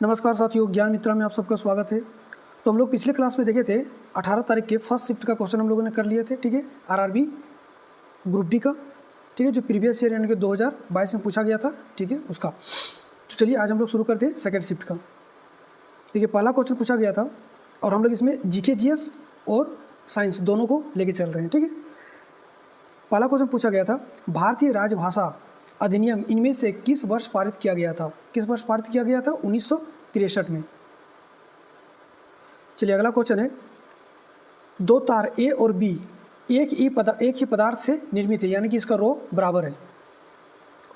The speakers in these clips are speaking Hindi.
नमस्कार साथियों, ज्ञान मित्रा में आप सबका स्वागत है। तो हम लोग पिछले क्लास में देखे थे 18 तारीख के फर्स्ट शिफ्ट का क्वेश्चन हम लोगों ने कर लिए थे। ठीक है, आरआरबी ग्रुप डी का। ठीक है, जो प्रीवियस ईयर यानी कि 2022 में पूछा गया था। ठीक है, उसका। तो चलिए आज हम लोग शुरू करते हैं सेकेंड शिफ्ट का। ठीक है, पहला क्वेश्चन पूछा गया था और हम लोग इसमें जीके जीएस और साइंस दोनों को लेके चल रहे हैं। ठीक है, पहला क्वेश्चन पूछा गया था, भारतीय राजभाषा अधिनियम इनमें से किस वर्ष पारित किया गया था? किस वर्ष पारित किया गया था? 1963 में। चलिए अगला क्वेश्चन है, दो तार ए और बी एक ही पदार्थ से निर्मित है, यानी कि इसका रो बराबर है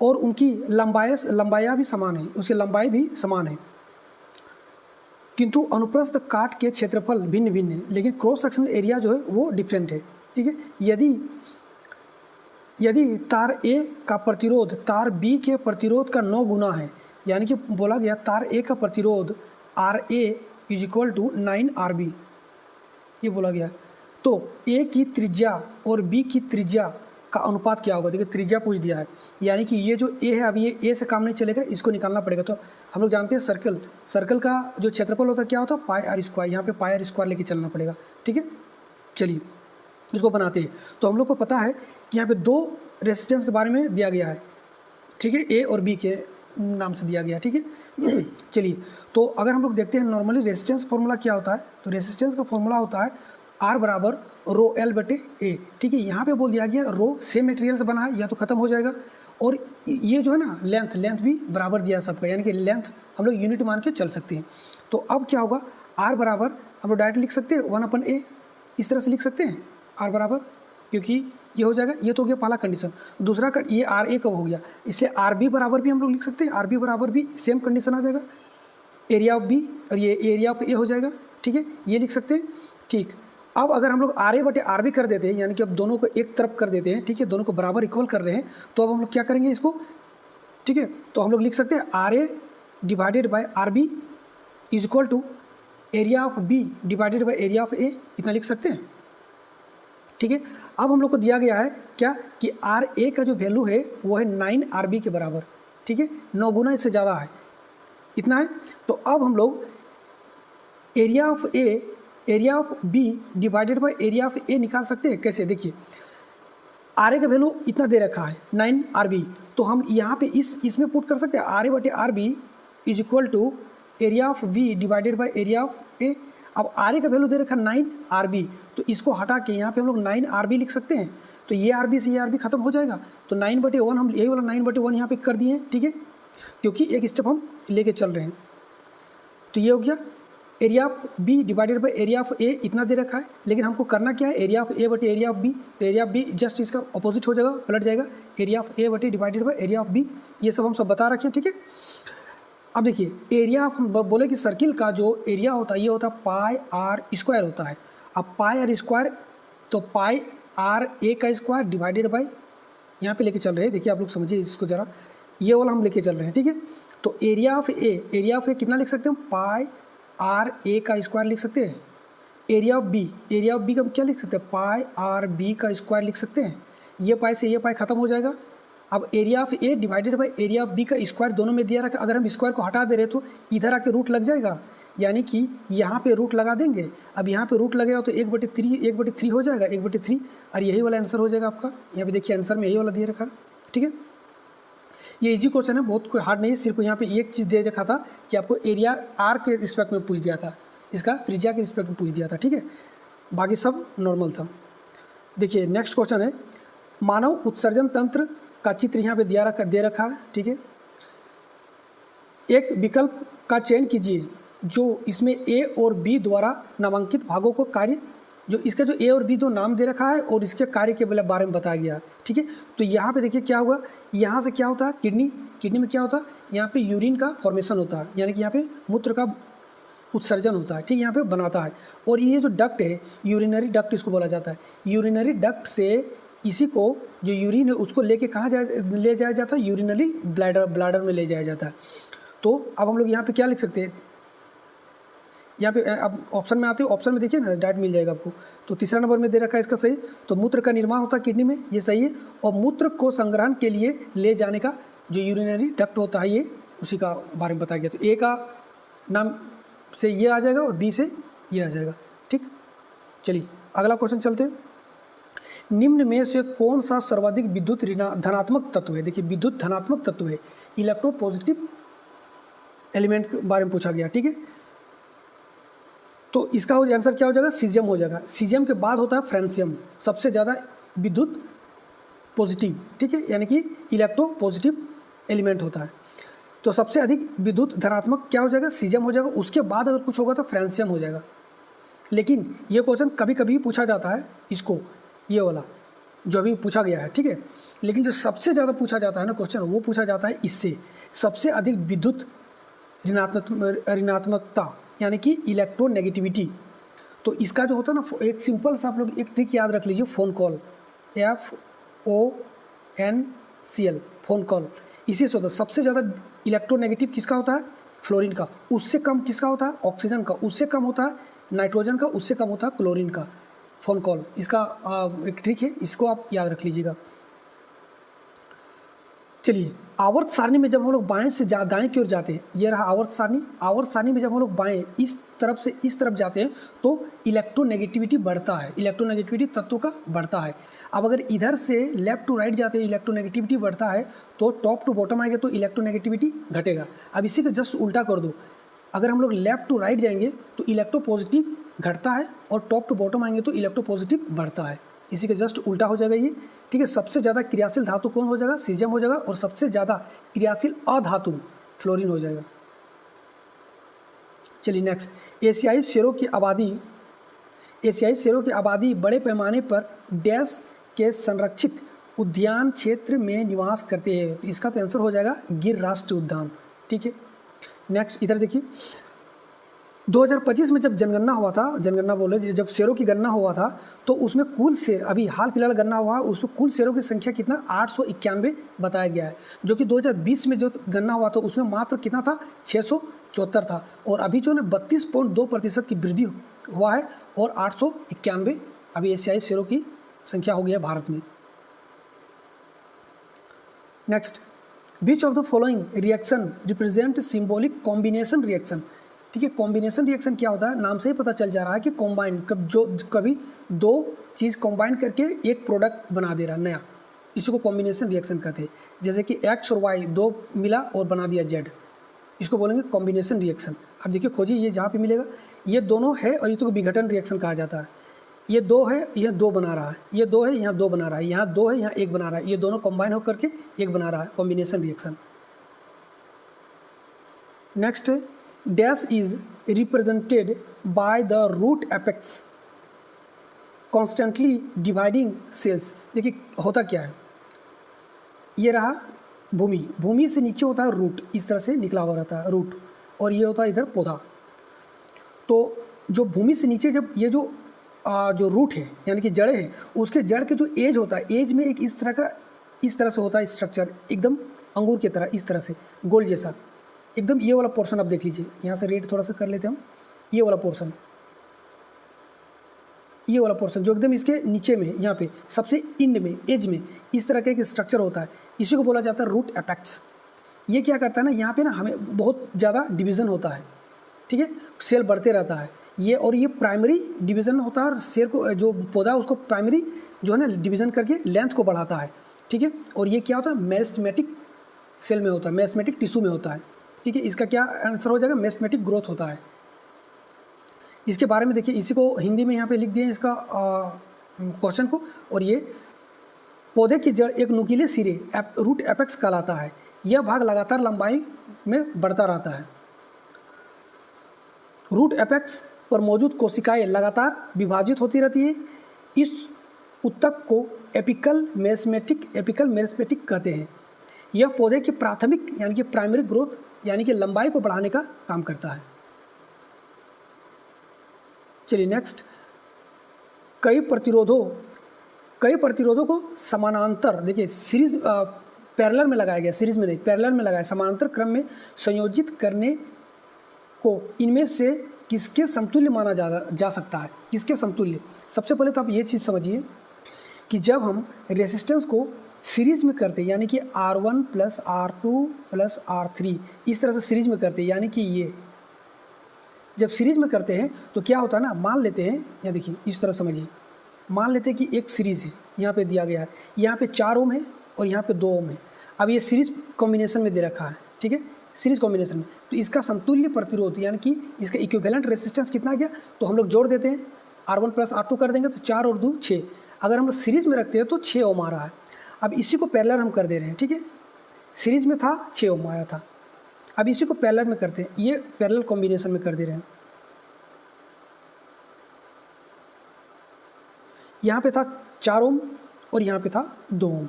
और उनकी लंबाइयाँ भी समान है, उसकी लंबाई भी समान है, किंतु अनुप्रस्थ काट के क्षेत्रफल भिन्न भिन्न है, लेकिन क्रॉस सेक्शनल एरिया जो है वो डिफरेंट है। ठीक है, यदि तार ए का प्रतिरोध तार बी के प्रतिरोध का 9 गुना है, यानी कि बोला गया तार ए का प्रतिरोध R A is equal to 9 R B, ये बोला गया। तो ए की त्रिज्या और बी की त्रिज्या का अनुपात क्या होगा? देखिए त्रिज्या पूछ दिया है, यानी कि ये जो ए है, अभी ये ए से काम नहीं चलेगा, इसको निकालना पड़ेगा। तो हम लोग जानते हैं सर्कल का जो क्षेत्रफल होता है क्या होता है? पाई आर स्क्वायर। यहाँ पे पाई आर स्क्वायर लेके चलना पड़ेगा। ठीक है, चलिए इसको बनाते हैं। तो हम लोग को पता है कि यहाँ पे दो रेजिस्टेंस के बारे में दिया गया है। ठीक है, ए और बी के नाम से दिया गया। ठीक है, चलिए तो अगर हम लोग देखते हैं नॉर्मली रेजिस्टेंस फॉर्मूला क्या होता है, तो रेजिस्टेंस का फॉर्मूला होता है आर बराबर रो एल बटे ए। ठीक है, यहाँ पे बोल दिया गया रो सेम मटेरियल से बना है, या तो खत्म हो जाएगा, और ये जो है ना लेंथ भी बराबर दिया सबका, यानी कि लेंथ हम लोग यूनिट मान के चल सकते हैं। तो अब क्या होगा, आर बराबर हम लोग डायरेक्ट लिख सकते हैं 1/a, इस तरह से लिख सकते हैं आर बराबर, क्योंकि ये हो जाएगा। ये तो हो गया पहला कंडीशन। दूसरा ये आर ए कब हो गया, इसलिए आर बी बराबर भी हम लोग लिख सकते हैं, आर बी बराबर भी सेम कंडीशन आ जाएगा, एरिया ऑफ बी और ये एरिया ऑफ ए हो जाएगा। ठीक है, ये लिख सकते हैं। ठीक, अब अगर हम लोग आर ए बटे आर बी कर देते हैं, यानी कि अब दोनों को एक तरफ कर देते हैं, ठीक है, दोनों को बराबर इक्वल कर रहे हैं, तो अब हम लोग क्या करेंगे इसको? ठीक है, तो हम लोग लिख सकते हैं R A divided by R B is equal to area of B divided by area of A, इतना लिख सकते हैं। ठीक है, अब हम लोग को दिया गया है क्या कि आर ए का जो वैल्यू है वो है 9 आर बी के बराबर। ठीक है, 9 गुना इससे ज़्यादा है, इतना है। तो अब हम लोग area of B divided by area of A निकाल सकते हैं। कैसे? देखिए आर ए का वैल्यू इतना दे रखा है 9 आर बी, तो हम यहाँ पे इसमें पुट कर सकते हैं आर ए बटे R B is equal to area of B divided by area of A. अब आर ए का वैल्यू दे रखा 9 आर बी, तो इसको हटा के यहाँ पे हम लोग 9 आर बी लिख सकते हैं। तो ये आर बी से ये आर बी खत्म हो जाएगा, तो 9/1 हम यही वाला 9/1 यहाँ पे कर दिए हैं। ठीक है, क्योंकि एक स्टेप हम लेके चल रहे हैं। तो ये हो गया area of B divided by area of A, इतना दे रखा है, लेकिन हमको करना क्या है? एरिया ऑफ ए बटे एरिया ऑफ बी। तो एरिया ऑफ बी जस्ट इसका अपोजिट हो जाएगा, पलट जाएगा, एरिया ऑफ ए बटे divided by area of B. ये सब हम सब बता रखे हैं। ठीक है, अब देखिए एरिया हम बोले कि सर्किल का जो एरिया होता है ये होता है पाई आर स्क्वायर होता है। अब पाई आर स्क्वायर, तो पाई आर ए का स्क्वायर डिवाइडेड बाई, यहाँ पे लेके चल रहे हैं, देखिए आप लोग समझिए इसको ज़रा, ये वाला हम लेके चल रहे हैं। ठीक है, तो एरिया ऑफ ए कितना लिख सकते हैं? पाई आर ए का स्क्वायर लिख सकते हैं। एरिया ऑफ बी का क्या लिख सकते हैं? पाई आर बी का स्क्वायर लिख सकते हैं। ये पाई से ये पाई खत्म हो जाएगा। अब area of A divided by area of B का स्क्वायर दोनों में दिया रखा, अगर हम स्क्वायर को हटा दे रहे तो इधर आके रूट लग जाएगा, यानी कि यहाँ पे रूट लगा देंगे। अब यहाँ पे रूट लगेगा तो 1/3 हो जाएगा, 1/3, और यही वाला आंसर हो जाएगा आपका। यहाँ पे देखिए आंसर में यही वाला दिया रखा है। ठीक है, ये इजी क्वेश्चन है, बहुत कोई हार्ड नहीं है। सिर्फ यहाँ पे एक चीज़ दे रखा था कि आपको एरिया आर के रिस्पेक्ट में पूछ दिया था, इसका त्रिज्या के रिस्पेक्ट में पूछ दिया था। ठीक है, बाकी सब नॉर्मल था। देखिए नेक्स्ट क्वेश्चन है, मानव उत्सर्जन तंत्र का चित्र यहाँ पे दे रखा है। ठीक है, एक विकल्प का चयन कीजिए जो इसमें ए और बी द्वारा नामांकित भागों को कार्य, जो इसका जो ए और बी दो नाम दे रखा है और इसके कार्य के बारे में बताया गया। ठीक है, तो यहाँ पे देखिए क्या होगा, यहाँ से क्या होता है, किडनी में क्या होता है, यहाँ पे यूरिन का फॉर्मेशन होता है, यानी कि यहाँ पे मूत्र का उत्सर्जन होता है। ठीक है, यहाँ पे बनाता है, और ये जो डक्ट है यूरिनरी डक्ट इसको बोला जाता है। यूरिनरी डक्ट से इसी को जो यूरिन है उसको लेके कहाँ ले जाया जाता है? यूरिनरी ब्लैडर में ले जाया जाता है। तो अब हम लोग यहाँ पे क्या लिख सकते हैं? यहाँ पे अब ऑप्शन में आते हो, ऑप्शन में देखिए ना डायरेक्ट मिल जाएगा आपको। तो तीसरा नंबर में दे रखा है इसका सही, तो मूत्र का निर्माण होता है किडनी में, ये सही है। और मूत्र को संग्रहण के लिए ले जाने का जो यूरिनरी डक्ट होता है ये उसी का बारे में बताया गया। तो ए का नाम से ये आ जाएगा और बी से ये आ जाएगा। ठीक, चलिए अगला क्वेश्चन चलते हैं। निम्न में से कौन सा सर्वाधिक विद्युत धनात्मक तत्व है? देखिए विद्युत धनात्मक तत्व है, इलेक्ट्रोपॉजिटिव एलिमेंट के बारे में पूछा गया। ठीक है, तो इसका आंसर क्या हो जाएगा? सीजियम हो जाएगा। सीजियम के बाद होता है फ्रांसियम, सबसे ज़्यादा विद्युत पॉजिटिव। ठीक है, यानी कि इलेक्ट्रो पॉजिटिव एलिमेंट होता है। तो सबसे अधिक विद्युत धनात्मक क्या हो जाएगा? सीजियम हो जाएगा। उसके बाद अगर कुछ होगा तो फ्रांसियम हो जाएगा। लेकिन ये क्वेश्चन कभी कभी पूछा जाता है, इसको ये वाला जो अभी पूछा गया है। ठीक है, लेकिन जो सबसे ज़्यादा पूछा जाता है ना क्वेश्चन, वो पूछा जाता है इससे, सबसे अधिक विद्युत ऋणात्मकता यानी कि इलेक्ट्रोनेगेटिविटी। तो इसका जो होता है ना, एक सिंपल सा आप लोग एक ट्रिक याद रख लीजिए, phone call, FONCL, phone call. इसी से होता है सबसे ज़्यादा इलेक्ट्रोनेगेटिव किसका होता है? फ्लोरीन का। उससे कम किसका होता है? ऑक्सीजन का। उससे कम होता है नाइट्रोजन का। उससे कम होता है क्लोरीन का। फोन कॉल इसका एक ट्रिक है, इसको आप याद रख लीजिएगा। चलिए आवर्त सारणी में जब हम लोग बाएं से दाएं की ओर जाते हैं, ये रहा आवर्त सारणी। आवर्त सारणी में जब हम लोग बाएं इस तरफ से इस तरफ जाते हैं तो इलेक्ट्रोनेगेटिविटी बढ़ता है, इलेक्ट्रोनेगेटिविटी तत्व का बढ़ता है। अब अगर इधर से लेफ्ट टू राइट जाते हैं इलेक्ट्रोनेगेटिविटी बढ़ता है, तो टॉप टू बॉटम आएंगे तो इलेक्ट्रोनेगेटिविटी घटेगा। अब इसी का जस्ट उल्टा कर दो, अगर हम लोग लेफ्ट टू राइट जाएंगे तो इलेक्ट्रोपॉजिटिव घटता है और टॉप टू बॉटम आएंगे तो इलेक्ट्रोपॉजिटिव बढ़ता है। इसी के जस्ट उल्टा हो जाएगा ये। ठीक है, सबसे ज़्यादा क्रियाशील धातु कौन हो जाएगा? सीजियम हो जाएगा। और सबसे ज़्यादा क्रियाशील अधातु फ्लोरीन हो जाएगा। चलिए नेक्स्ट, एशियाई शेरों की आबादी बड़े पैमाने पर डैश के संरक्षित उद्यान क्षेत्र में निवास करते हैं। इसका तो आंसर हो जाएगा गिर राष्ट्रीय उद्यान। ठीक है, नेक्स्ट इधर देखिए, 2025 में जब जनगणना हुआ था, जनगणना बोले जब शेरों की गणना हुआ था, तो उसमें कुल शेर, अभी हाल फिलहाल गणना हुआ, उसमें कुल शेरों की संख्या कितना? 891 बताया गया है। जो कि 2020 में जो गणना हुआ था उसमें मात्र कितना था? 674 था। और अभी जो है 32.2% की वृद्धि हुआ है और 891 अभी एशियाई शेरों की संख्या हो गई है भारत में। Next, which of the following reaction represent symbolic combination reaction? ठीक है, कॉम्बिनेशन रिएक्शन क्या होता है? नाम से ही पता चल जा रहा है कि कॉम्बाइन, कभी दो चीज़ कॉम्बाइन करके एक प्रोडक्ट बना दे रहा नया, इसी को कॉम्बिनेशन रिएक्शन कहते हैं। जैसे कि एक्स और वाई दो मिला और बना दिया जेड, इसको बोलेंगे कॉम्बिनेशन रिएक्शन। अब देखिए खोजिए, ये जहाँ पे मिलेगा ये दोनों है और इसको विघटन रिएक्शन कहा जाता है। ये दो है, यह दो बना रहा है, ये दो है, यहाँ दो बना रहा है, यहाँ दो है, यहाँ एक बना रहा है, ये दोनों कॉम्बाइन होकर के एक बना रहा है, combination reaction. Next, dash is represented by the root apex constantly dividing cells. देखिए होता क्या है, ये रहा भूमि, भूमि से नीचे होता है रूट, इस तरह से निकला हुआ रहता है रूट, और ये होता है इधर पौधा। तो जो भूमि से नीचे जब ये जो रूट है यानी कि जड़ें हैं, उसके जड़ के जो एज होता है, एज में एक इस तरह से होता है स्ट्रक्चर, एकदम अंगूर की तरह, इस तरह से गोल जैसा एकदम। ये वाला पोर्शन आप देख लीजिए, यहाँ से रेड थोड़ा सा कर लेते हैं हम, ये वाला पोर्शन, ये वाला पोर्शन जो एकदम इसके नीचे में, यहाँ पे सबसे इंड में, एज में इस तरह का एक स्ट्रक्चर होता है, इसी को बोला जाता है रूट एपेक्स। ये क्या करता है ना, यहाँ पे ना हमें बहुत ज़्यादा डिवीज़न होता है। ठीक है, सेल बढ़ते रहता है ये, और ये प्राइमरी डिवीज़न होता है, और सेल को जो पौधा है उसको प्राइमरी जो है ना डिवीज़न करके लेंथ को बढ़ाता है। ठीक है, और ये क्या होता है? मेरिस्टेमेटिक सेल में होता है, मेरिस्टेमेटिक टिश्यू में होता है। ठीक है, इसका क्या आंसर हो जाएगा? मेरिस्टेमेटिक ग्रोथ होता है। इसके बारे में देखिए, इसी को हिंदी में यहाँ पे लिख दिए इसका क्वेश्चन को, और ये पौधे की जड़ एक नुकीले सिरे रूट एपेक्स कहलाता है। यह भाग लगातार लंबाई में बढ़ता रहता है। रूट एपेक्स पर मौजूद कोशिकाएं लगातार विभाजित होती रहती है। इस ऊतक को एपिकल मेरिस्टेमेटिक कहते हैं। यह पौधे की प्राथमिक यानी कि प्राइमरी ग्रोथ यानी कि लंबाई को बढ़ाने का काम करता है। चलिए नेक्स्ट, कई प्रतिरोधों को समानांतर, देखिए सीरीज पैरेलल में लगाया गया, सीरीज में नहीं पैरेलल में लगाया, समानांतर क्रम में संयोजित करने को इनमें से किसके समतुल्य माना जा सकता है? किसके समतुल्य? सबसे पहले तो आप ये चीज़ समझिए कि जब हम रेसिस्टेंस को सीरीज में करते यानी कि R1 + R2 + R3 इस तरह से सीरीज में करते, यानी कि ये जब सीरीज में करते हैं तो क्या होता है ना, मान लेते हैं, यहाँ देखिए इस तरह समझिए, मान लेते हैं कि एक सीरीज़ है, यहाँ पे दिया गया है, यहाँ पे 4 ओम है और यहाँ पे 2 ओम है। अब ये सीरीज कॉम्बिनेशन में दे रखा है, ठीक है, सीरीज कॉम्बिनेशन में, तो इसका समतुल्य प्रतिरोध यानी कि इसका इक्विवेलेंट रेसिस्टेंस कितना आ गया, तो हम लोग जोड़ देते हैं, R1 + R2 कर देंगे तो 4 और 2 6। अगर हम लोग सीरीज में रखते हैं तो 6 ओम आ रहा है। अब इसी को पैरेलल हम कर दे रहे हैं, ठीक है, सीरीज में था 6 ओम आया था, अब इसी को पैरेलल में करते हैं, ये पैरेलल कॉम्बिनेशन में कर दे रहे हैं। यहाँ पे था 4 ओम और यहाँ पे था 2 ओम।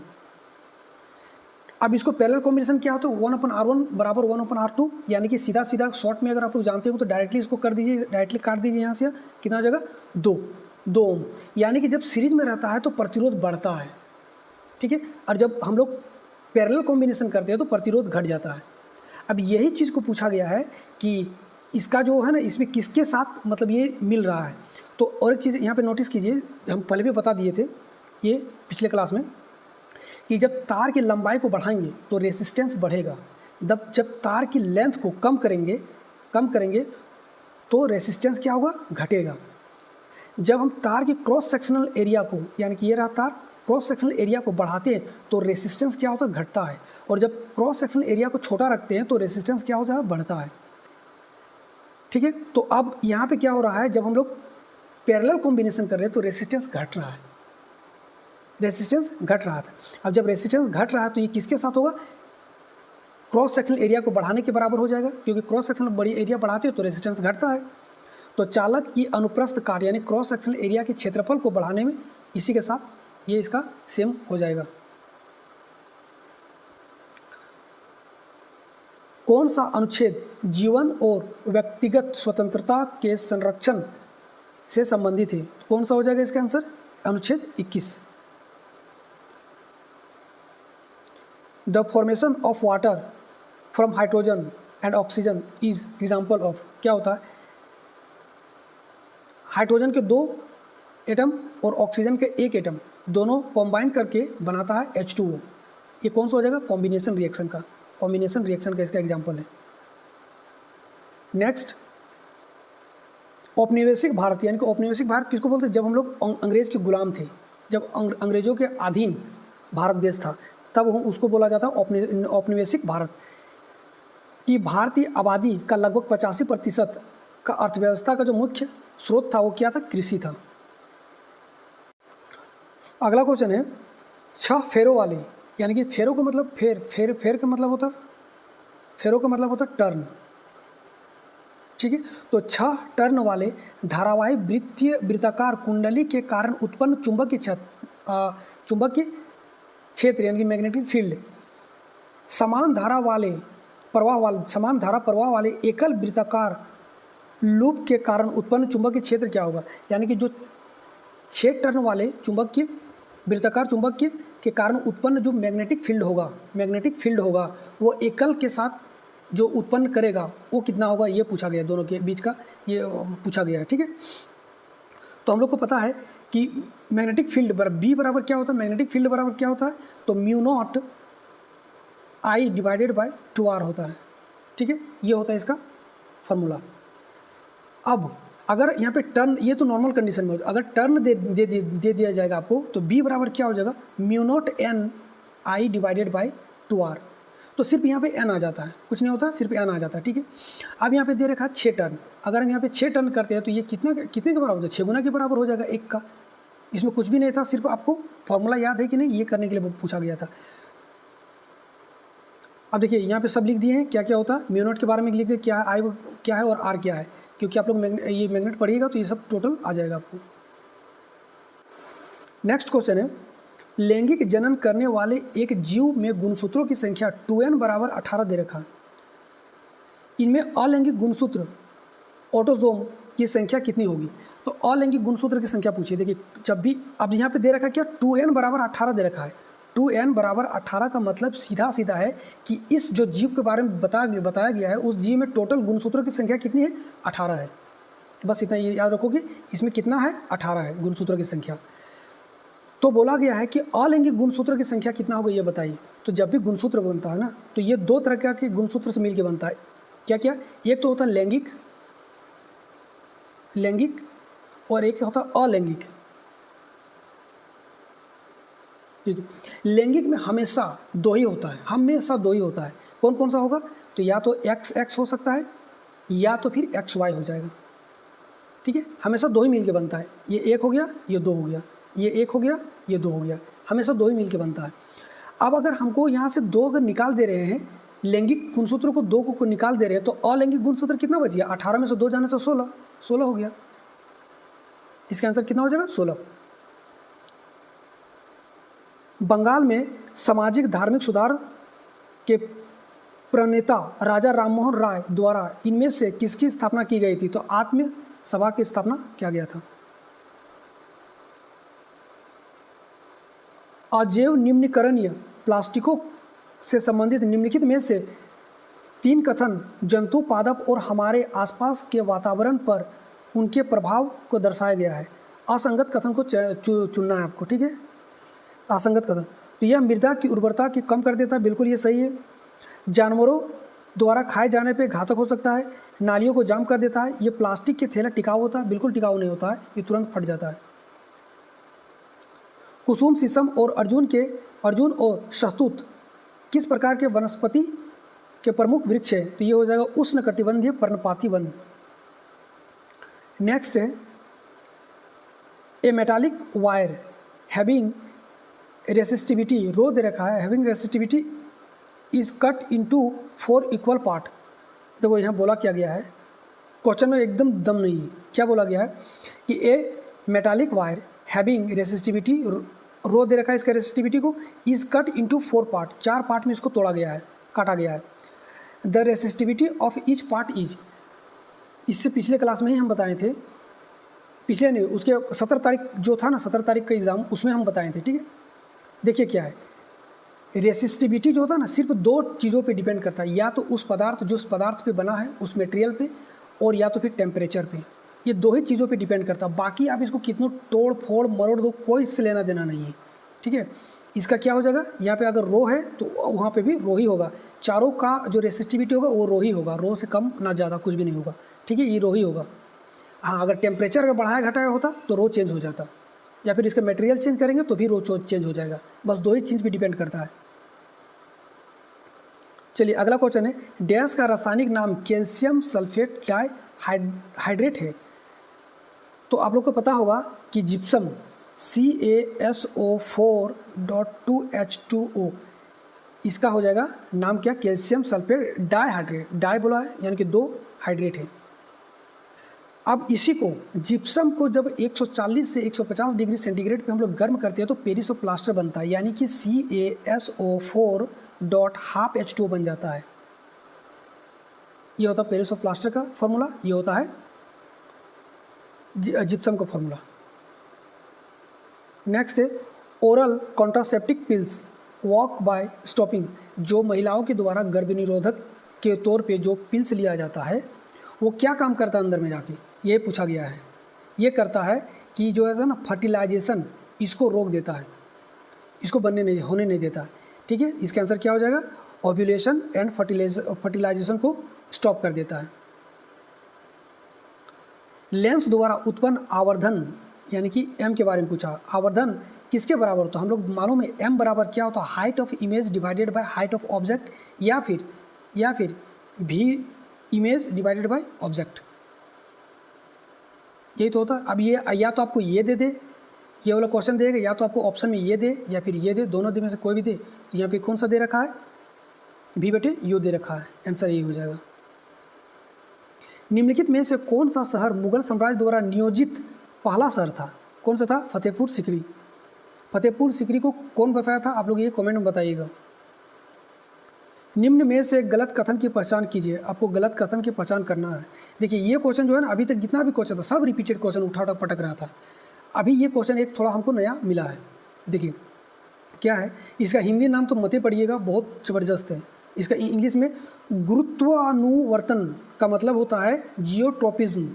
अब इसको पैरेलल कॉम्बिनेशन क्या होता है, 1/R1 बराबर 1/R2, यानी कि सीधा सीधा शॉर्ट में अगर आप लोग जानते हो तो डायरेक्टली इसको कर दीजिए, डायरेक्टली काट दीजिए यहाँ से, कितना हो जाएगा 2 ओम। यानी कि जब सीरीज में रहता है तो प्रतिरोध बढ़ता है, ठीक है, और जब हम लोग पैरेलल कॉम्बिनेशन करते हैं तो प्रतिरोध घट जाता है। अब यही चीज़ को पूछा गया है कि इसका जो है ना, इसमें किसके साथ मतलब ये मिल रहा है। तो और एक चीज़ यहाँ पे नोटिस कीजिए, हम पहले भी बता दिए थे ये पिछले क्लास में, कि जब तार की लंबाई को बढ़ाएंगे तो रेसिस्टेंस बढ़ेगा, जब तार की लेंथ को कम करेंगे तो रेसिस्टेंस क्या होगा, घटेगा। जब हम तार की क्रॉस सेक्शनल एरिया को, यानी कि ये रहा तार, क्रॉस सेक्शनल एरिया को बढ़ाते हैं तो रेसिस्टेंस क्या होता है, घटता है, और जब क्रॉस सेक्शनल एरिया को छोटा रखते हैं तो रेसिस्टेंस क्या होता है, बढ़ता है, ठीक है। तो अब यहाँ पे क्या हो रहा है, जब हम लोग पैरेलल कॉम्बिनेशन कर रहे हैं तो रेसिस्टेंस घट रहा है, रेसिस्टेंस घट रहा था। अब जब रेसिस्टेंस घट रहा है तो ये किसके साथ होगा, क्रॉस सेक्शनल एरिया को बढ़ाने के बराबर हो जाएगा, क्योंकि क्रॉस सेक्शनल बड़ी एरिया बढ़ाते हो तो रेसिस्टेंस घटता है। तो चालक की अनुप्रस्थ काट यानी क्रॉस सेक्शनल एरिया के क्षेत्रफल को बढ़ाने में इसी के साथ ये इसका सेम हो जाएगा। कौन सा अनुच्छेद जीवन और व्यक्तिगत स्वतंत्रता के संरक्षण से संबंधित है, कौन सा हो जाएगा इसका आंसर, अनुच्छेद 21। The formation of water from hydrogen and oxygen is example of, क्या होता है, हाइड्रोजन के 2 एटम और ऑक्सीजन के 1 एटम दोनों कॉम्बाइन करके बनाता है H2O। ये कौन सा हो जाएगा, कॉम्बिनेशन रिएक्शन का, कॉम्बिनेशन रिएक्शन का इसका एग्जाम्पल है। नेक्स्ट, औपनिवेशिक भारत, यानी कि औपनिवेशिक भारत किसको बोलते हैं, जब हम लोग अंग्रेज के गुलाम थे, जब अंग्रेजों के अधीन भारत देश था, तब उसको बोला जाता है औपनिवेशिक भारत। कि भारतीय आबादी का लगभग 85% का अर्थव्यवस्था का जो मुख्य स्रोत था वो क्या था, कृषि था। अगला क्वेश्चन है, 6 फेरों वाले, यानी कि फेरों का मतलब फेर का मतलब होता है, फेरों का मतलब होता है टर्न, ठीक है। तो 6 टर्न वाले धारावाही वृत्तीय वृत्ताकार कुंडली के कारण उत्पन्न चुंबकीय क्षेत्र यानी कि मैग्नेटिक फील्ड, समान धारा प्रवाह वाले एकल वृत्ताकार लूप के कारण उत्पन्न चुंबकीय क्षेत्र क्या होगा, यानी कि जो 6 टर्न वाले चुंबकीय वृत्ताकार चुंबकीय के कारण उत्पन्न जो मैग्नेटिक फील्ड होगा वो एकल के साथ जो उत्पन्न करेगा वो कितना होगा, ये पूछा गया, दोनों के बीच का ये पूछा गया है, ठीक है। तो हम लोग को पता है कि मैग्नेटिक फील्ड बी बराबर क्या होता है, मैग्नेटिक फील्ड बराबर क्या होता है, तो μ0 I / 2R होता है, ठीक है, ये होता है इसका फार्मूला। अब अगर यहाँ पे टर्न, ये तो नॉर्मल कंडीशन में, अगर टर्न दे दिया जाएगा आपको तो बी बराबर क्या हो जाएगा, μ0 n I / 2R, तो सिर्फ यहाँ पे n आ जाता है, कुछ नहीं होता, सिर्फ n आ जाता है, ठीक है। अब यहाँ पे दे रखा है 6 टर्न, अगर हम यहाँ पे 6 टर्न करते हैं तो ये कितने के बराबर होता है, 6 गुना के बराबर हो जाएगा 1 का। इसमें कुछ भी नहीं था, सिर्फ आपको फॉर्मूला याद है कि नहीं, ये करने के लिए पूछा गया था। अब देखिए यहाँ पे सब लिख दिए हैं क्या क्या होता है, μ0 के बारे में लिख दिए, क्या है I क्या है और R क्या है, क्योंकि आप लोग ये मैग्नेट पढ़िएगा तो ये सब टोटल आ जाएगा आपको। नेक्स्ट क्वेश्चन है, लैंगिक जनन करने वाले एक जीव में गुणसूत्रों की संख्या 2n = 18 दे रखा है। इनमें अलैंगिक गुणसूत्र ऑटोसोम की संख्या कितनी होगी, तो अलैंगिक गुणसूत्र की संख्या पूछिए। देखिए जब भी, अब यहाँ पे दे रखा क्या, 2n = 18 दे रखा है, 2n = 18 का मतलब सीधा है कि इस जो जीव के बारे में बताया गया है उस जीव में टोटल गुणसूत्रों की संख्या कितनी है, 18 है। बस इतना ये याद रखो कि इसमें कितना है, 18 है गुणसूत्रों की संख्या। तो बोला गया है कि अलैंगिक गुणसूत्र की संख्या कितना होगा ये बताइए। तो जब भी गुणसूत्र बनता है ना तो ये 2 तरह के गुणसूत्र से मिलकर बनता है। क्या क्या, एक तो होता है लैंगिक लैंगिक और एक होता है अलैंगिक। ठीक है, लैंगिक में हमेशा दो ही होता है, हमेशा दो ही होता है। कौन कौन सा होगा? तो या तो एक्स एक्स हो सकता है या तो फिर एक्स वाई हो जाएगा। ठीक है, हमेशा दो ही मिल के बनता है। ये एक हो गया, ये दो हो गया, ये एक हो गया, ये दो हो गया, हमेशा दो ही मिल के बनता है। अब अगर हमको यहाँ से दो अगर निकाल दे रहे हैं, लैंगिक गुणसूत्र को दो को निकाल दे रहे हैं, तो अलैंगिक गुणसूत्र कितना बच गया? 18 में से दो जाने से 16, 16 हो गया। इसका आंसर कितना हो जाएगा? 16। बंगाल में सामाजिक धार्मिक सुधार के प्रणेता राजा राममोहन राय द्वारा इनमें से किसकी स्थापना की गई थी? तो आत्म सभा की स्थापना किया गया था। अजैव निम्नीकरणीय प्लास्टिकों से संबंधित निम्नलिखित में से तीन कथन जंतु, पादप और हमारे आसपास के वातावरण पर उनके प्रभाव को दर्शाया गया है। असंगत कथन को चुनना है आपको। ठीक है, असंगत कथन। तो यह मृदा की उर्वरता की कम कर देता है, बिल्कुल ये सही है। जानवरों द्वारा खाए जाने पे घातक हो सकता है, नालियों को जाम कर देता है। ये प्लास्टिक के थैला टिकाऊ होता है, बिल्कुल टिकाऊ नहीं होता है, ये तुरंत फट जाता है। कुसुम, शीशम और अर्जुन और शहतूत किस प्रकार के वनस्पति के प्रमुख वृक्ष है? तो ये हो जाएगा उष्णकटिबंधीय पर्णपाती वन। नेक्स्ट है ए मेटालिक वायर हैविंग रेसिस्टिविटी, रो दे रखा है, having resistivity is cut into 4 equal part. देखो यहाँ बोला क्या गया है, क्वेश्चन में एकदम दम नहीं है। क्या बोला गया है कि ए मेटालिक वायर हैविंग रेसिस्टिविटी, रो दे रखा है इसका रेसिस्टिविटी को, is cut into 4 part, 4 part में इसको तोड़ा गया है, काटा गया है। The resistivity of each part is, इससे पिछले क्लास में ही हम बताए थे, पिछले नहीं उसके 17 तारीख जो था ना, 17 तारीख का एग्ज़ाम, उसमें हम बताए थे। ठीक है, देखिए क्या है, रेसिस्टिविटी जो होता है ना सिर्फ दो चीज़ों पे डिपेंड करता है, या तो उस पदार्थ जो उस पदार्थ पे बना है, उस मटेरियल पे, और या तो फिर टेम्परेचर पे। ये दो ही चीज़ों पे डिपेंड करता है, बाकी आप इसको कितनों तोड़ फोड़ मरोड़ दो, कोई इससे लेना देना नहीं है। ठीक है, इसका क्या हो जाएगा, यहाँ पे अगर रो है तो वहाँ पे भी रो ही होगा। चारों का जो रेसिस्टिविटी होगा वो रो ही होगा, रो से कम ना ज़्यादा कुछ भी नहीं होगा। ठीक है, ये रो ही होगा। हाँ, अगर टेम्परेचर अगर बढ़ाया घटाया होता तो रो चेंज हो जाता, या फिर इसका मटेरियल चेंज करेंगे तो भी रो चेंज हो जाएगा। बस दो ही चीज़ पे डिपेंड करता है। चलिए अगला क्वेश्चन है, डैश का रासायनिक नाम कैल्शियम सल्फेट डाइहाइड्रेट है। तो आप लोग को पता होगा कि जिप्सम CaSO4.2H2O, इसका हो जाएगा नाम क्या, कैल्शियम सल्फेट डाइहाइड्रेट। डाई बोला है यानी कि 2, हाइड्रेट है। अब इसी को जिप्सम को जब 140 से 150 डिग्री सेंटीग्रेड पे हम लोग गर्म करते हैं तो पेरिसोप्लास्टर बनता है, यानी कि CaSO4.12H2O बन जाता है। ये होता है पेरिसोप्लास्टर का फॉर्मूला, ये होता है जिप्सम का फॉर्मूला। नेक्स्ट है oral contraceptive pills walk bye stopping, जो महिलाओं के द्वारा गर्भनिरोधक के तौर पे जो पिल्स लिया जाता है वो क्या काम करता है अंदर में जाके, ये पूछा गया है। ये करता है कि जो है ना फर्टिलाइजेशन, इसको रोक देता है, इसको होने नहीं देता। ठीक है, इसका आंसर क्या हो जाएगा, ओव्यूलेशन एंड फर्टिलाइजेशन को स्टॉप कर देता है। लेंस द्वारा उत्पन्न आवर्धन, यानी कि एम के बारे में पूछा, आवर्धन किसके बराबर होता है? हम लोग मालूम है एम बराबर क्या होता है, height of image divided by height of object, या फिर भी इमेज डिवाइडेड बाय ऑब्जेक्ट, यही तो होता है। अब ये या तो आपको ये दे दे, ये वाला क्वेश्चन देगा, या तो आपको ऑप्शन में ये दे या फिर ये दे, दोनों में से कोई भी दे। तो यहाँ पे कौन सा दे रखा है, भी बटे यू दे रखा है, आंसर यही हो जाएगा। निम्नलिखित में से कौन सा शहर मुगल साम्राज्य द्वारा नियोजित पहला शहर था? कौन सा था? फतेहपुर सीकरी। फतेहपुर सीकरी को कौन बसाया था, आप लोग ये कमेंट में बताइएगा। निम्न में से गलत कथन की पहचान कीजिए, आपको गलत कथन की पहचान करना है। देखिए ये क्वेश्चन जो है ना, अभी तक जितना भी क्वेश्चन था सब रिपीटेड क्वेश्चन उठा पटक रहा था। अभी ये क्वेश्चन एक थोड़ा हमको नया मिला है। देखिए क्या है, इसका हिंदी नाम तो मत ही पढ़िएगा, बहुत ज़बरदस्त है। इसका इंग्लिश में गुरुत्वानुवर्तन का मतलब होता है जियोट्रोपिज्म,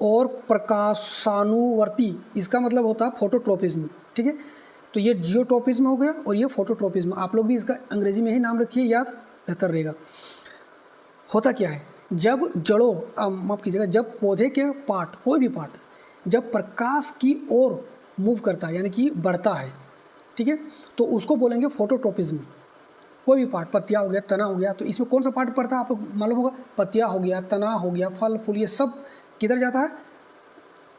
और प्रकाशानुवर्ती इसका मतलब होता है फोटोट्रोपिज्म। ठीक है, तो ये जियोट्रोपिज्म हो गया और ये फोटोट्रोपिज्म। आप लोग भी इसका अंग्रेजी में ही नाम रखिए, याद बेहतर रहेगा। होता क्या है, जब जड़ों माफ कीजिएगा, जब पौधे के पार्ट, कोई भी पार्ट जब प्रकाश की ओर मूव करता है यानी कि बढ़ता है, ठीक है, तो उसको बोलेंगे फोटोट्रोपिज्म। कोई भी पार्ट, पत्तियाँ हो गया, तना हो गया, तो इसमें कौन सा पार्ट पड़ता है आपको मालूम होगा? पत्तियाँ हो गया, तना हो गया, फल फूल, ये सब किधर जाता है?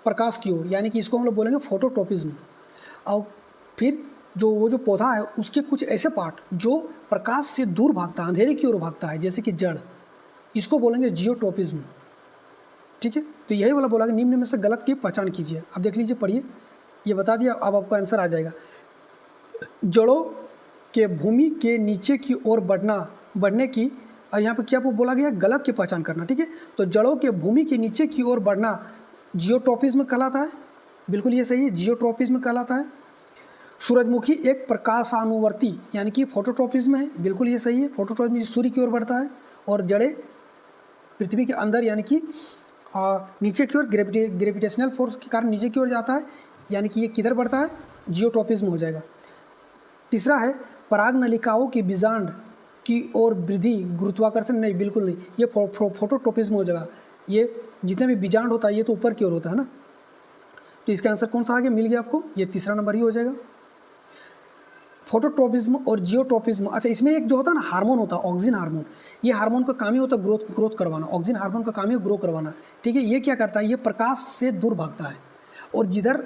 प्रकाश की ओर, यानी कि इसको हम लोग बोलेंगे फोटोट्रोपिज्म। और फिर वो जो पौधा है उसके कुछ ऐसे पार्ट जो प्रकाश से दूर भागता है, अंधेरे की ओर भागता है, जैसे कि जड़, इसको बोलेंगे जियोट्रोपिज्म। ठीक है, तो यही वाला बोला कि निम्न में से गलत की पहचान कीजिए। अब देख लीजिए, पढ़िए, ये बता दिया, अब आपका आंसर आ जाएगा। जड़ों के भूमि के नीचे की ओर बढ़ने की, और यहाँ पे क्या बोला गया? गलत की पहचान करना। ठीक है, तो जड़ों के भूमि के नीचे की ओर बढ़ना जियोट्रोपिज्म कहलाता है। बिल्कुल ये सही है, जियोट्रोपिज्म कहलाता है। सूरजमुखी एक प्रकाशानुवर्ती यानी कि फोटोट्रोपिज्म है। बिल्कुल ये सही है, फोटोट्रोपिज्म सूर्य की ओर बढ़ता है। और जड़ें पृथ्वी के अंदर यानी कि नीचे की ओर ग्रेविटेशनल फोर्स के कारण नीचे की ओर जाता है, यानी कि ये किधर बढ़ता है? जियोट्रोपिज्म हो जाएगा। तीसरा है पराग नलिकाओं की बीजांड की ओर वृद्धि गुरुत्वाकर्षण, नहीं, बिल्कुल नहीं, ये फोटोट्रोपिज्म हो जाएगा। ये जितने भी बीजांड होता है ये तो ऊपर की ओर होता है ना, तो इसका आंसर कौन सा आ गया? मिल गया आपको, ये तीसरा नंबर ही हो जाएगा। फोटोट्रोपिज्म और जियोट्रोपिज्म। अच्छा, इसमें एक जो होता है ना हार्मोन होता है, ऑक्सीजन हार्मोन, ये हार्मोन का काम ही होता है ग्रोथ करवाना। ऑक्सीजन हार्मोन का काम ही ग्रो करवाना। ठीक है, ये क्या करता है? ये प्रकाश से दूर भागता है और जिधर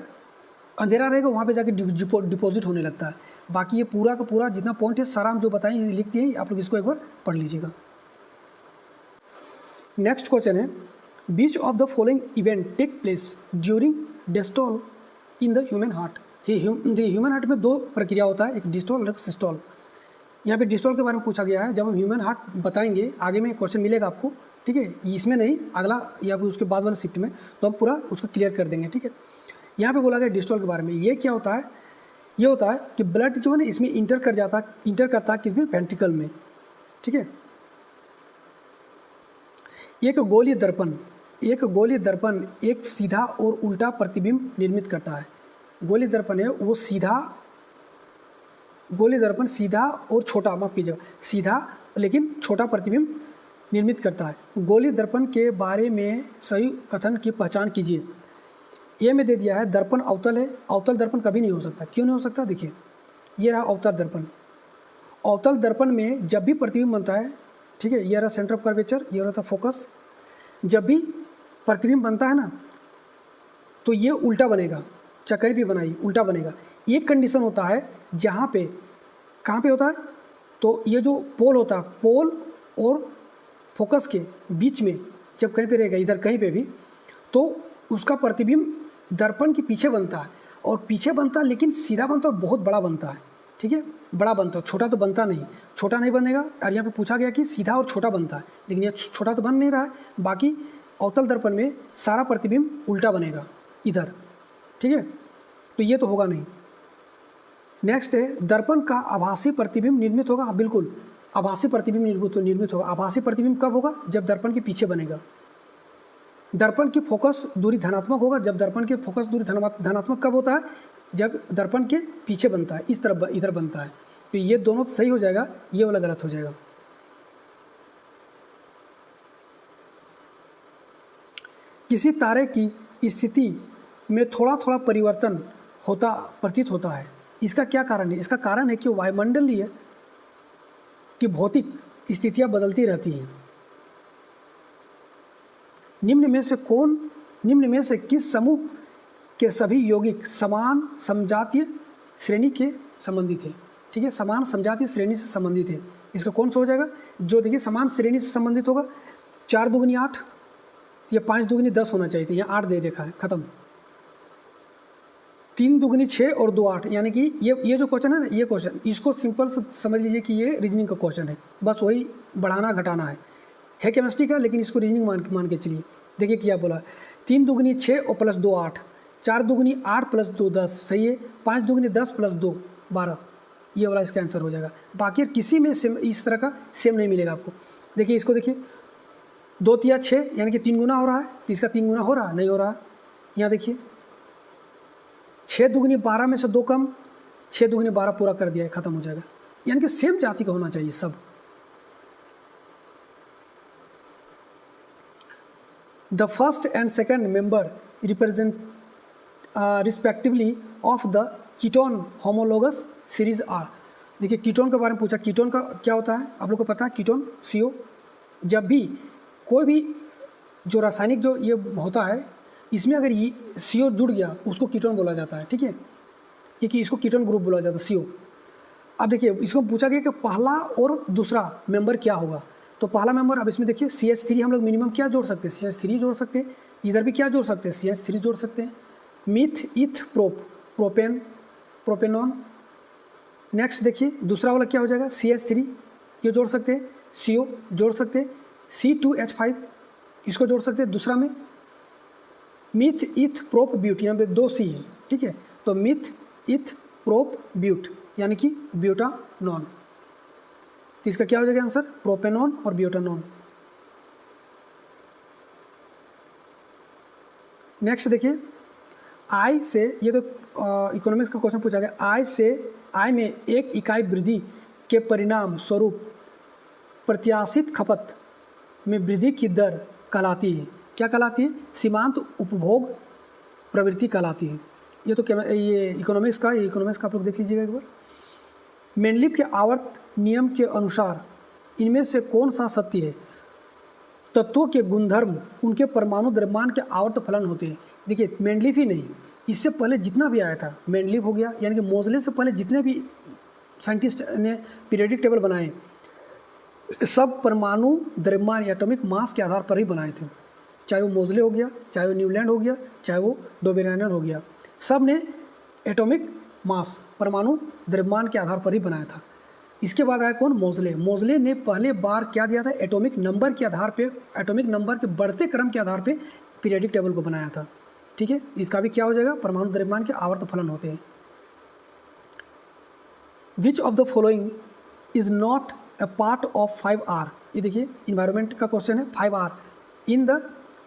अंधेरा रहेगा वहाँ पे जाके डिपॉजिट होने लगता है। बाकी ये पूरा का पूरा जितना पॉइंट है सारा हम जो बताएं ये लिख दिए, आप लोग इसको एक बार पढ़ लीजिएगा। नेक्स्ट क्वेश्चन है, which of the following event take place during diastole in the human heart. Human heart में दो प्रक्रिया होता है, एक डिस्टॉल और एक सिस्टॉल। यहाँ पे डिस्टॉल के बारे में पूछा गया है। जब हम ह्यूमन हार्ट बताएंगे आगे में क्वेश्चन मिलेगा आपको, ठीक है, इसमें नहीं, अगला या फिर उसके बाद वाले शिफ्ट में, तो हम पूरा उसको क्लियर कर देंगे। ठीक है, यहाँ पे बोला गया डिस्टॉल के बारे में। ये क्या होता है? ये होता है कि ब्लड जो है ना इसमें इंटर करता है किसमें? वेंट्रिकल में। ठीक है, एक गोलीय दर्पण एक सीधा और उल्टा प्रतिबिंब निर्मित करता है। गोलीय दर्पण है वो गोलीय दर्पण सीधा और छोटा, माफ कीजिएगा, सीधा लेकिन छोटा प्रतिबिंब निर्मित करता है। गोलीय दर्पण के बारे में सही कथन की पहचान कीजिए। ये में दे दिया है दर्पण अवतल है। अवतल दर्पण कभी नहीं हो सकता। क्यों नहीं हो सकता? देखिए, ये रहा अवतल दर्पण। अवतल दर्पण में जब भी प्रतिबिंब बनता है, ठीक है, ये रहा सेंटर ऑफ कर्वेचर, ये रहता फोकस। जब भी प्रतिबिंब बनता है ना तो ये उल्टा बनेगा, चाहे कहीं भी बनाइए उल्टा बनेगा। एक कंडीशन होता है जहाँ पे, कहाँ पे होता है? तो ये जो पोल होता है, पोल और फोकस के बीच में जब कहीं पे रहेगा, इधर कहीं पे भी, तो उसका प्रतिबिंब दर्पण के पीछे बनता है। और पीछे बनता है लेकिन सीधा बनता है और बहुत बड़ा बनता है। ठीक है, बड़ा बनता है, छोटा तो बनता नहीं, छोटा नहीं बनेगा। और यहाँ पे पूछा गया कि सीधा और छोटा बनता है, लेकिन ये छोटा तो बन नहीं रहा है। बाकी अवतल दर्पण में सारा प्रतिबिंब उल्टा बनेगा इधर। ठीक है, तो ये तो होगा नहीं। नेक्स्ट है दर्पण का आभासी प्रतिबिंब निर्मित होगा। हाँ बिल्कुल, आभासी प्रतिबिंब निर्मित होगा। आभासी प्रतिबिंब कब होगा? जब दर्पण के पीछे बनेगा। दर्पण की फोकस दूरी धनात्मक होगा। जब दर्पण की फोकस दूरी धनात्मक कब होता है? जब दर्पण के पीछे बनता है, इस तरफ इधर बनता है। तो ये दोनों सही हो जाएगा, ये वाला गलत हो जाएगा। किसी तारे की स्थिति में थोड़ा थोड़ा परिवर्तन प्रतीत होता है, इसका क्या कारण है? इसका कारण है कि वायुमंडलीय की भौतिक स्थितियां बदलती रहती हैं। निम्न में से किस समूह के सभी यौगिक समान समजातीय श्रेणी के संबंधित है? ठीक है, समान समजातीय श्रेणी से संबंधित है। इसका कौन सा हो जाएगा? जो देखिए समान श्रेणी से संबंधित होगा, 4 दूनी 8 या 5 दूनी 10 होना चाहिए। यहाँ 8 दे रखा है, खत्म। 3 दूनी 6 और 2 8, यानी कि ये जो क्वेश्चन है ना, ये क्वेश्चन इसको सिंपल समझ लीजिए कि ये रीजनिंग का क्वेश्चन है। बस वही बढ़ाना घटाना है केमिस्ट्री का, लेकिन इसको रीजनिंग मान के चलिए। देखिए क्या बोला, 3 दूनी 6 और प्लस 2 8, 4 दूनी 8 प्लस 2 10, सही है। 5 दूनी 10 प्लस 2 12, ये वाला इसका आंसर हो जाएगा। बाकी किसी में सेम इस तरह का सेम नहीं मिलेगा आपको। देखिए इसको देखिए, 2 तिया 6 यानी कि 3 गुना हो रहा है, तो इसका 3 गुना हो रहा है? नहीं हो रहा है। यहाँ देखिए 6 दूनी 12 में से 2 कम, 6 दूनी 12 पूरा कर दिया है, खत्म हो जाएगा। यानी कि सेम जाति का होना चाहिए सब। The first and second member represent respectively of the ketone homologous series are. देखिए कीटोन के बारे में पूछा, कीटोन का क्या होता है आप लोग को पता है, कीटोन CO। जब भी कोई भी जो रासायनिक जो ये होता है इसमें अगर ये CO जुड़ गया उसको कीटोन बोला जाता है, ठीक है, ये कि इसको कीटोन ग्रुप बोला जाता है CO। अब देखिए इसको पूछा गया कि पहला और दूसरा मेंबर क्या होगा, तो पहला मेंबर अब इसमें देखिए CH3 हम लोग मिनिमम क्या जोड़ सकते हैं, CH3 जोड़ सकते हैं, इधर भी क्या जोड़ सकते हैं, CH3 जोड़ सकते हैं, मिथ इथ प्रोपेन प्रोपेनॉन। नेक्स्ट देखिए दूसरा वाला क्या हो जाएगा, CH3 ये जोड़ सकते हैं, CO जोड़ सकते हैं, C2H5 इसको जोड़ सकते हैं। दूसरा में मिथ इथ प्रोप ब्यूट, यहाँ पे 2 C है, ठीक है, तो मिथ इथ प्रोप ब्यूट यानी कि ब्यूटानॉन, तो इसका क्या हो जाएगा आंसर, प्रोपेनॉन और ब्यूटानॉन। नेक्स्ट देखिए आई से, ये तो इकोनॉमिक्स का क्वेश्चन पूछा गया, आई में एक इकाई वृद्धि के परिणाम स्वरूप प्रत्याशित खपत में वृद्धि की दर कहलाती है, क्या कहलाती है, सीमांत उपभोग प्रवृत्ति कहलाती है। ये तो क्या, ये इकोनॉमिक्स का आप लोग देख लीजिएगा एक बार। मेंडलीव के आवर्त नियम के अनुसार इनमें से कौन सा सत्य है, तत्वों के गुणधर्म उनके परमाणु द्रव्यमान के आवर्त फलन होते हैं। देखिए मेंडलीव ही नहीं, इससे पहले जितना भी आया था, मेंडलीव हो गया यानी कि मोजले से पहले जितने भी साइंटिस्ट ने पीरियडिक टेबल बनाए सब परमाणु द्रव्यमान एटॉमिक मास के आधार पर ही बनाए थे, चाहे वो मोजले हो गया, चाहे वो न्यूलैंड हो गया, चाहे वो डोबेरानर हो गया, सब ने एटॉमिक मास परमाणु द्रव्यमान के आधार पर ही बनाया था। इसके बाद आया कौन, मोजले ने पहले बार क्या दिया था, एटॉमिक नंबर के आधार पे, एटॉमिक नंबर के बढ़ते क्रम के आधार पे पीरियडिक टेबल को बनाया था, ठीक है। इसका भी क्या हो जाएगा, परमाणु द्रव्यमान के आवर्त फलन होते हैं। Which of the following is not a part of 5R, ये देखिए इन्वायरमेंट का क्वेश्चन है, 5R in the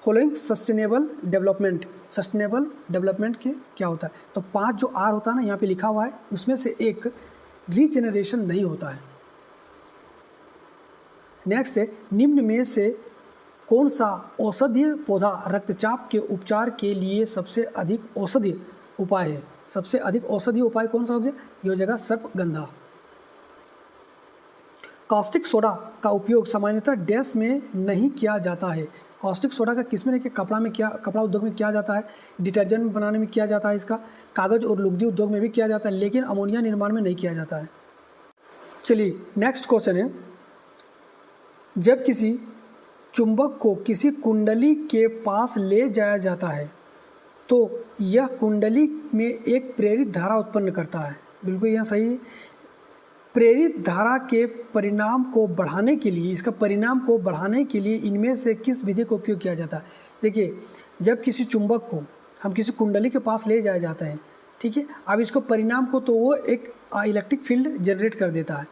following sustainable development, sustainable development के क्या होता है, तो 5 जो R होता है ना यहाँ पे लिखा हुआ है, उसमें से एक रीजेनरेशन नहीं होता है। नेक्स्ट है, निम्न में से कौन सा औषधीय पौधा रक्तचाप के उपचार के लिए सबसे अधिक औषधीय उपाय है, सबसे अधिक औषधीय उपाय कौन सा हो गया, ये हो जाएगा सर्पगंधा। कास्टिक सोडा का उपयोग सामान्यतः डैश में नहीं किया जाता है, कास्टिक सोडा का किस में, कपड़ा उद्योग में किया जाता है, डिटर्जेंट बनाने में किया जाता है, इसका कागज़ और लुगदी उद्योग में भी किया जाता है, लेकिन अमोनिया निर्माण में नहीं किया जाता है। चलिए नेक्स्ट क्वेश्चन है, जब किसी चुंबक को किसी कुंडली के पास ले जाया जाता है तो यह कुंडली में एक प्रेरित धारा उत्पन्न करता है, बिल्कुल यह सही है। प्रेरित धारा के परिणाम को बढ़ाने के लिए, इसका परिणाम को बढ़ाने के लिए इनमें से किस विधि का उपयोग किया जाता है। देखिए जब किसी चुंबक को हम किसी कुंडली के पास ले जाया जाता है, ठीक है, अब इसको परिणाम को तो वो एक इलेक्ट्रिक फील्ड जनरेट कर देता है।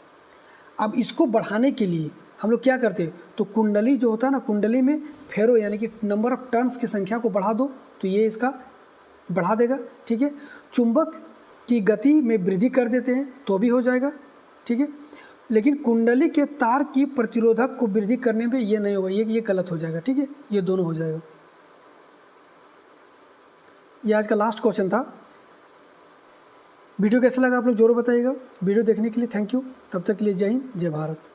अब इसको बढ़ाने के लिए हम लोग क्या करते हैं, तो कुंडली जो होता है ना, कुंडली में फेरो यानी कि नंबर ऑफ टर्न्स की संख्या को बढ़ा दो तो ये इसका बढ़ा देगा, ठीक है। चुंबक की गति में वृद्धि कर देते हैं तो भी हो जाएगा, ठीक है, लेकिन कुंडली के तार की प्रतिरोधक को वृद्धि करने पे ये नहीं होगा, ये गलत हो जाएगा, ठीक है, ये दोनों हो जाएगा। ये आज का लास्ट क्वेश्चन था। वीडियो कैसा लगा आप लोग जरूर बताइएगा। वीडियो देखने के लिए थैंक यू। तब तक के लिए जय हिंद, जय भारत।